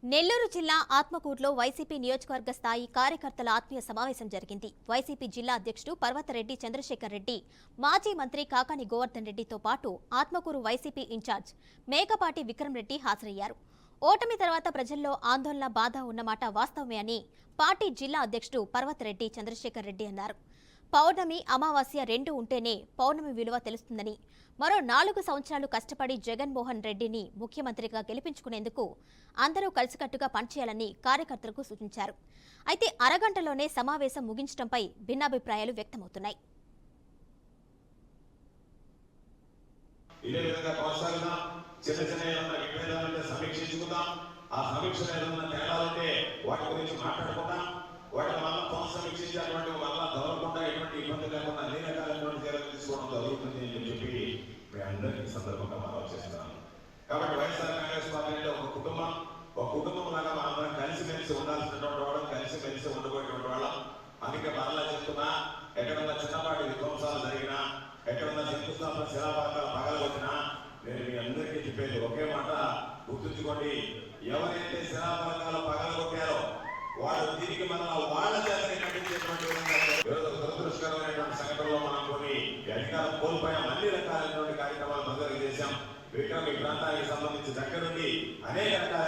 నెల్లూరు జిల్లా ఆత్మకూరులో వైసీపీ నియోజకవర్గ స్థాయి కార్యకర్తల ఆత్మీయ సమావేశం జరిగింది. వైసీపీ జిల్లా అధ్యక్షుడు పర్వతరెడ్డి చంద్రశేఖర్ రెడ్డి, మాజీ మంత్రి కాకాని గోవర్ధన్ రెడ్డితో పాటు ఆత్మకూరు వైసీపీ ఇన్ఛార్జ్ మేకపాటి విక్రమ్ రెడ్డి హాజరయ్యారు. ఓటమి తర్వాత ప్రజల్లో ఆందోళన, బాధ ఉన్నమాట వాస్తవమే అని పార్టీ జిల్లా అధ్యక్షుడు పర్వతరెడ్డి చంద్రశేఖర్ రెడ్డి అన్నారు. పౌర్ణమి, అమావాస్య రెండు ఉంటేనే పౌర్ణమి విలువ తెలుస్తుందని, మరో 4 సంవత్సరాలు కష్టపడి జగన్మోహన్ రెడ్డిని ముఖ్యమంత్రిగా గెలిపించుకునేందుకు అందరూ కలిసికట్టుగా పనిచేయాలని కార్యకర్తలకు సూచించారు. అయితే అరగంటలోనే సమావేశం ముగించడంపై భిన్నాభిప్రాయాలు వ్యక్తమవుతున్నాయి. వాటి వల్ల సమీక్షించేటువంటి వల్ల దొరకకుండా ఎటువంటి ఇబ్బంది లేకుండా అన్ని రకాలైనటువంటి చర్యలు తీసుకోవడం జరుగుతుంది అని చెప్పి మీ అందరికీ సందర్భంగా మనం చేస్తున్నాను. కాబట్టి వైఎస్ఆర్ కాంగ్రెస్ పార్టీ అంటే ఒక కుటుంబం లాగా మనందరం కలిసిమెలిసి ఉండాల్సినటువంటి వాళ్ళం, కలిసిమెలిసి ఉండబోయేటువంటి వాళ్ళం. అందుకే మరలా చెప్తున్నా, ఎక్కడన్నా చిన్నపాటి విధ్వంసాలు జరిగినా, ఎక్కడన్నా శంకుస్థాపన శిలాపాతాలు పగలగొట్టినా నేను మీ అందరికీ చెప్పేది ఒకే మాట, గుర్తుంచుకోండి. ఎవరైతే శిలాపాతాలు పగలగొట్టారో వాళ్ళు దీనికి మన వాళ్ళ చేతనే కట్టించేటువంటి దురదృష్టకరమైనటువంటి సంఘటనలో మనం కొన్ని అధికారం కోల్పోయాం. అన్ని రకాలైనటువంటి కార్యక్రమాలు మొదలు చేశాం. విక్రమ్ ఈ ప్రాంతానికి సంబంధించి దగ్గర నుండి అనేక రకాల